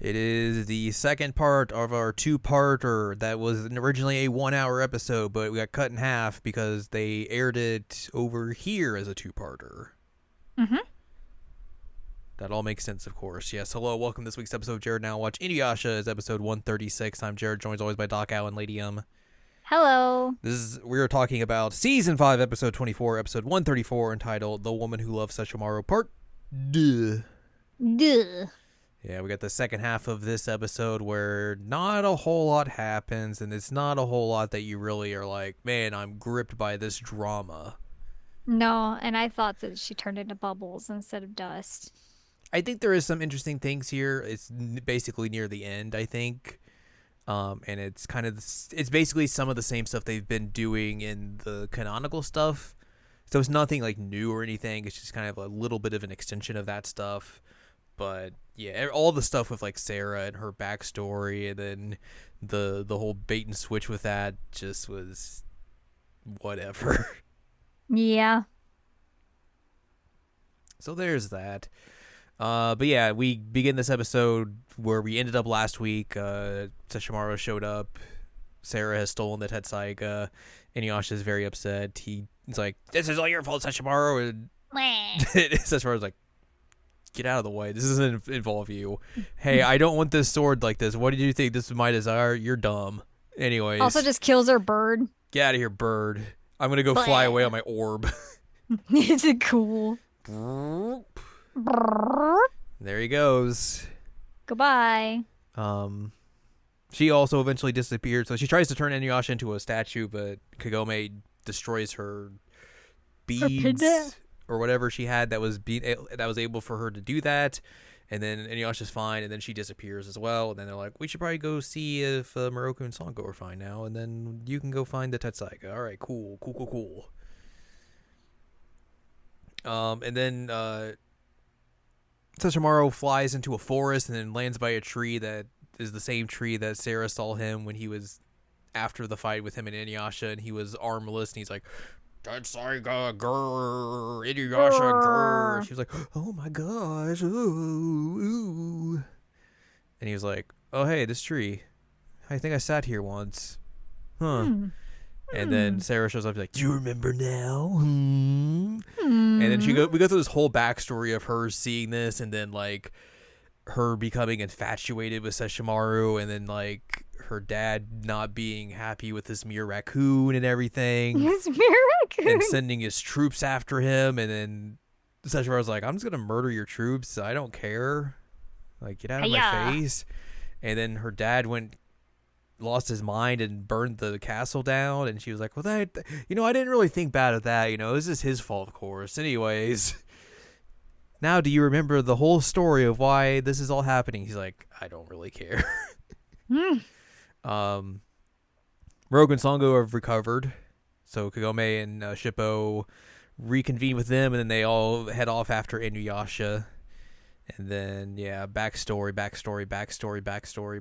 It is the second part of our two-parter that was originally a 1 hour episode, but we got cut in half because they aired it over here as a two-parter. Mm-hmm. That all makes sense, of course. Yes, hello, welcome to this week's episode of Jared Now Watch. Inuyasha is episode 136. I'm Jared, joined as always by Doc Owl and Lady Hello. We are talking about Season 5, Episode 24, Episode 134, entitled The Woman Who Loves Sesshomaru, Part Duh. Duh. Yeah, we got the second half of this episode where not a whole lot happens, and it's not a whole lot that you really are like, man, I'm gripped by this drama. No, and I thought that she turned into bubbles instead of dust. I think there is some interesting things here. It's basically near the end, I think. And it's basically some of the same stuff they've been doing in the canonical stuff. So it's nothing like new or anything. It's just kind of a little bit of an extension of that stuff. But yeah, all the stuff with like Sarah and her backstory, and then the whole bait and switch with that just was whatever. Yeah. So there's that. But yeah, we begin this episode where we ended up last week. Sesshomaru showed up. Sarah has stolen the Tetsaiga. Inuyasha is very upset. He's like, "This is all your fault, Sesshomaru." And Sesshomaru's like, "Get out of the way. This doesn't involve you. Hey, I don't want this sword like this. What did you think this is my desire? You're dumb." Anyways. Also just kills her bird. Get out of here, bird. I'm going to go fly away on my orb. Is it cool? There he goes. Goodbye. She also eventually disappeared. So she tries to turn Inuyasha into a statue, but Kagome destroys her beads or whatever she had that was able for her to do that. And then Inuyasha's fine, and then she disappears as well. And then they're like, we should probably go see if Moroku and Sango are fine now, and then you can go find the Tetsaiga. All right, cool. And then Sesshomaru flies into a forest and then lands by a tree that is the same tree that Sarah saw him when he was after the fight with him and Inuyasha, and he was armless, and he's like, Tetsaiga, grrr, Inuyasha, grrr. She was like, oh my gosh, ooh. And he was like, oh hey, this tree, I think I sat here once, huh? And then Sarah shows up, like, do you remember now? And then we go through this whole backstory of her seeing this, and then like her becoming infatuated with Sesshomaru, and then like her dad not being happy with this mere raccoon and everything. His mere raccoon. And sending his troops after him, and then Sesshomaru's like, I'm just gonna murder your troops. I don't care. Like, get out of my face. And then her dad lost his mind and burned the castle down, and she was like, well, I didn't really think bad of that, this is his fault, of course. Anyways, now do you remember the whole story of why this is all happening? He's like, I don't really care. Moroku and Sango have recovered, so Kagome and Shippo reconvene with them, and then they all head off after Inuyasha. And then, yeah, backstory,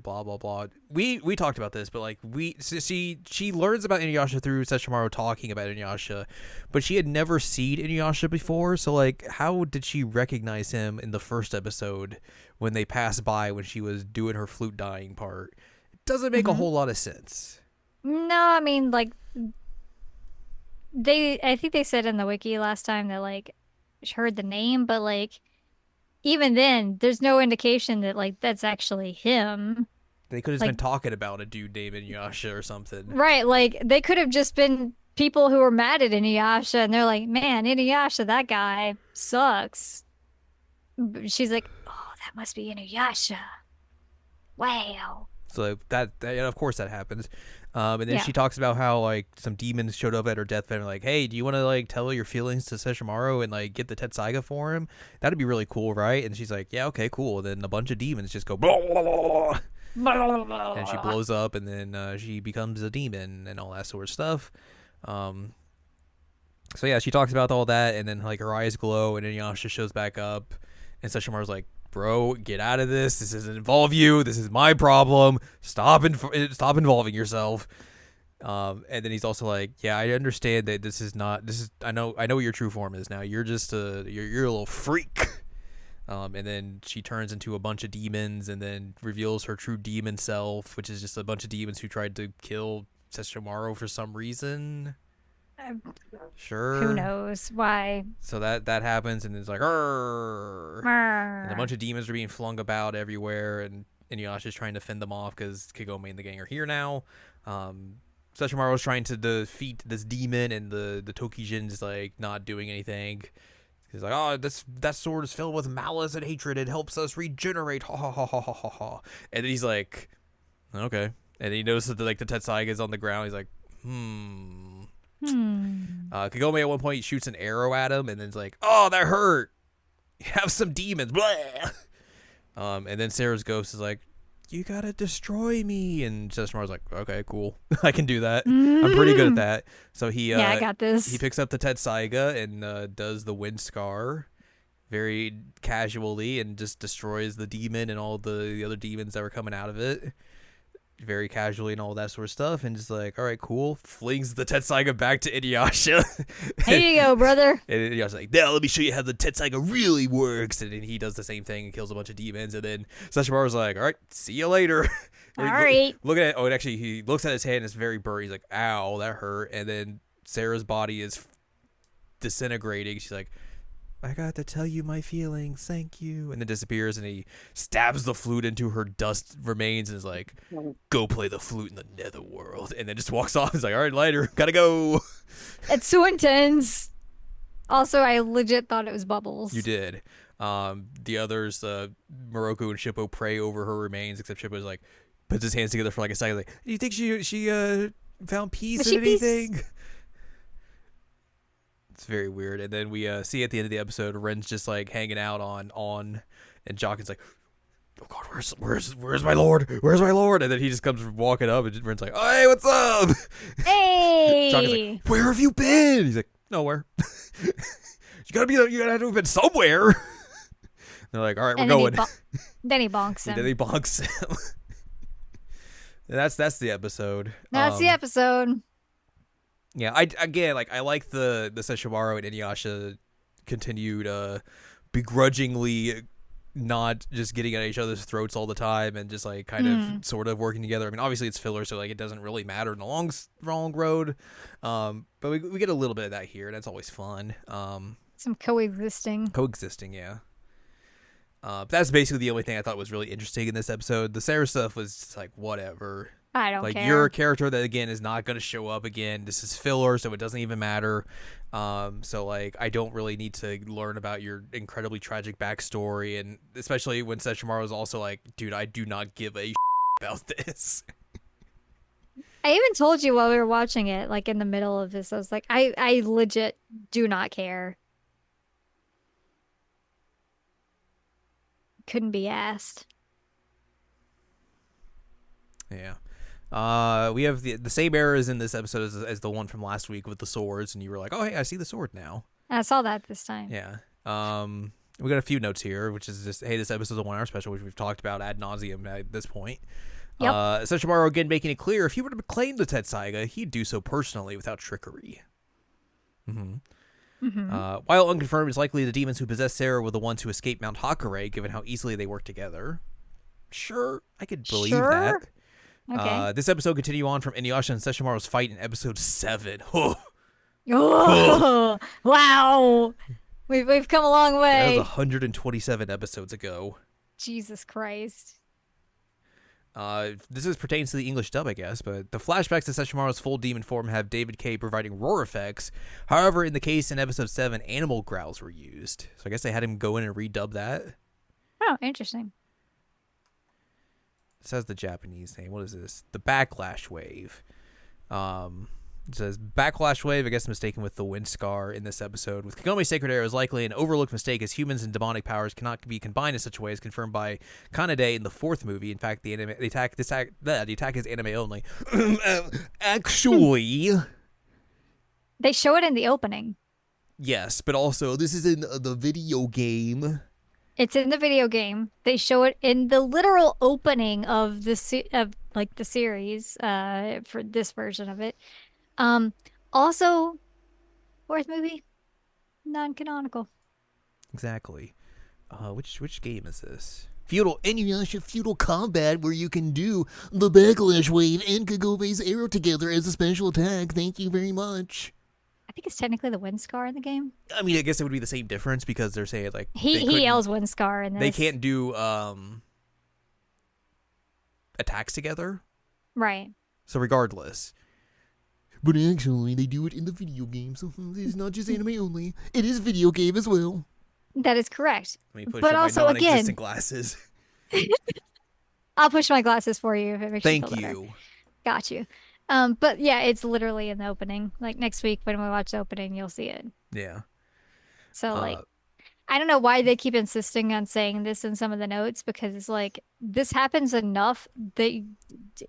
blah, blah, blah. We talked about this, but, like, she learns about Inuyasha through Sesshomaru talking about Inuyasha, but she had never seen Inuyasha before, so, like, how did she recognize him in the first episode when they passed by when she was doing her flute dying part? It doesn't make a whole lot of sense. No, I mean, like, I think they said in the wiki last time that, like, she heard the name, but, like, even then, there's no indication that, like, that's actually him. They could have been talking about a dude named Inuyasha or something. Right, like, they could have just been people who were mad at Inuyasha, and they're like, man, Inuyasha, that guy sucks. She's like, oh, that must be Inuyasha. Wow. So that of course that happens. And then she talks about how, like, some demons showed up at her deathbed and like, hey, do you want to, like, tell your feelings to Sesshomaru and, like, get the Tetsaiga for him? That'd be really cool, right? And she's like, yeah, okay, cool. And then a bunch of demons just go, blah, blah, blah, blah. And she blows up, and then she becomes a demon and all that sort of stuff. So yeah, she talks about all that, and then, like, her eyes glow, and Inuyasha shows back up, and Sesshomaru's like, bro, get out of this. This doesn't involve you. This is my problem. Stop involving yourself. And then he's also like, yeah, I understand that I know what your true form is now. You're just you're a little freak. And then she turns into a bunch of demons and then reveals her true demon self, which is just a bunch of demons who tried to kill Sesshomaru for some reason. Uh, who Sure. knows why? So that happens, and it's like, "Arr!" And a Brr. bunch of demons are being flung about everywhere, and Inuyasha's trying to fend them off because Kagome and the gang are here now. Um, Sesshomaru is trying to defeat this demon, and the Tokijin's like not doing anything. He's like, oh, that sword is filled with malice and hatred. It helps us regenerate. Ha ha ha ha ha ha ha. And then he's like, okay. And then he notices that like the Tetsaiga is on the ground. He's like, hmm. Hmm. Kagome at one point shoots an arrow at him, and then it's like, oh, that hurt. Have some demons. Blah. And then Sarah's ghost is like, you gotta destroy me. And Sesshomaru's like, okay, cool. I can do that. I'm pretty good at that. So Yeah, I got he this. picks up the Tetsaiga and does the wind scar very casually and just destroys the demon and all the other demons that were coming out of it very casually and all that sort of stuff, and just like, all right, cool, flings the Tetsaiga back to Inuyasha. Here you go, brother. And Inuyasha's like, now let me show you how the Tetsaiga really works. And then he does the same thing and kills a bunch of demons. And then Sesshomaru's like, all right, see you later. All right. Look at it. Oh, and actually, he looks at his hand and it's very burnt. He's like, ow, that hurt. And then Sarah's body is disintegrating. She's like, I got to tell you my feelings, thank you. And then disappears, and he stabs the flute into her dust remains and is like, go play the flute in the netherworld. And then just walks off. He's like, all right, later, gotta go. It's so intense. Also, I legit thought it was Bubbles. You did. The others, Moroku and Shippo, pray over her remains, except Shippo's like, puts his hands together for like a second, like, do you think she found peace in anything? It's very weird. And then we see at the end of the episode, Ren's just like hanging out on, and Jockin's like, oh god, where's my lord? Where's my lord? And then he just comes walking up, and Ren's like, hey, what's up? Hey. Jockin's like, where have you been? He's like, nowhere. you gotta have to have been somewhere. They're like, all right, we're going. Then he bonks him. And then he bonks him. And that's the episode. That's the episode. Yeah, I like the Sesshomaru and Inuyasha continued begrudgingly not just getting at each other's throats all the time and just like kind of sort of working together. I mean, obviously it's filler, so like it doesn't really matter in the long road. But we get a little bit of that here. That's always fun. Some coexisting, yeah. But that's basically the only thing I thought was really interesting in this episode. The Sarah stuff was just like whatever. I don't like care. You're a character that again is not going to show up again. This is filler, so it doesn't even matter. So like I don't really need to learn about your incredibly tragic backstory, and especially when Sesshomaru is also like, dude, I do not give a about this. I even told you while we were watching it, like in the middle of this, I was like, I legit do not care. Couldn't be asked. Yeah. We have the same errors in this episode as the one from last week with the swords, and you were like, oh, hey, I see the sword now. I saw that this time. Yeah. We got a few notes here, which is just, hey, this episode is a 1 hour special, which we've talked about ad nauseum at this point. Yep. Sesshomaru again making it clear if he were to claim the Tetsaiga, he'd do so personally without trickery. While unconfirmed, it's likely the demons who possessed Sarah were the ones who escaped Mount Hakare, given how easily they work together. Sure, I could believe that. Okay. This episode continue on from Inuyasha and Sesshomaru's fight in episode 7. Oh, wow. We've come a long That way. was 127 episodes ago. Jesus Christ. This pertains to the English dub, I guess, but the flashbacks to Sesshomaru's full demon form have David K providing roar effects. However, in the case in episode 7, animal growls were used. So I guess they had him go in and redub that. Oh, interesting. This has the Japanese name. What is this? The Backlash Wave. It says Backlash Wave, I guess mistaken with the Wind Scar in this episode. With Kagome's Sacred Arrow is likely an overlooked mistake, as humans and demonic powers cannot be combined in such a way as confirmed by Kanade in the 4th movie. In fact, the attack is anime only. Actually, They show it in the opening. yes, but also this is in the video game. It's in the video game. They show it in the literal opening of the series for this version of it. Also, 4th movie, non-canonical. Exactly. Which game is this? Feudal Inuyasha Feudal Combat, where you can do the Backlash Wave and Kagobe's Arrow together as a special attack. Thank you very much. I think it's technically the wind scar in the game. I mean, I guess it would be the same difference because they're saying like He yells wind scar in this. they can't do attacks together. Right. So regardless. But actually, they do it in the video game, so it's not just anime only. It is video game as well. That is correct. Let me push but up also, my non-existent again, glasses. I'll push my glasses for you if it makes Thank you feel better. you. Got you. But yeah, it's literally in the opening. Like next week when we watch the opening, you'll see it. Yeah. So like, I don't know why they keep insisting on saying this in some of the notes because it's like this happens enough that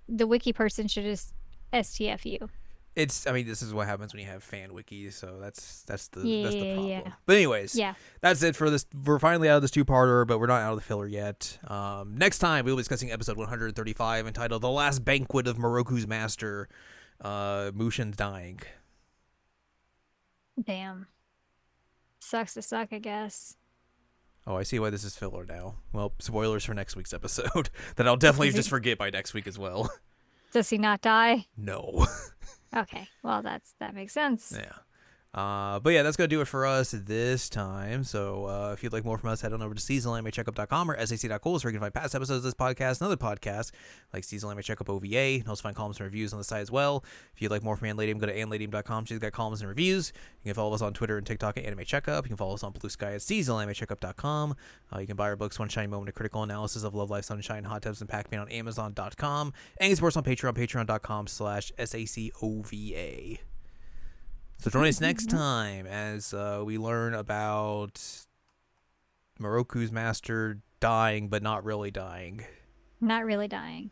the wiki person should just STF you. I mean, this is what happens when you have fan wikis, so that's the problem. Yeah. But anyways, yeah, that's it for this. We're finally out of this two-parter, but we're not out of the filler yet. Next time we'll be discussing episode 135 entitled "The Last Banquet of Moroku's Master." Mushin's dying. damn, sucks to suck, I guess. Oh, I see why this is filler now. Well, spoilers for next week's episode that I'll definitely just forget by next week as well. Does he not die? No. Okay, well that makes sense. Yeah. But yeah, that's going to do it for us this time. So if you'd like more from us, head on over to seasonalanimecheckup.com or sac.cool where you can find past episodes of this podcast and other podcasts like Seasonal Anime Checkup OVA. You can also find columns and reviews on the site as well. If you'd like more from Anladium, go to anladium.com. She's got columns and reviews. You can follow us on Twitter and TikTok at Anime Checkup. You can follow us on Blue Sky at seasonalanimecheckup.com. You can buy our books, One Shiny Moment, A Critical Analysis of Love, Life, Sunshine, Hot Tubs, and Pac-Man on Amazon.com. And you can support us on Patreon, patreon.com/SACOVA. So join us next time as we learn about Moroku's master dying, but not really dying. Not really dying.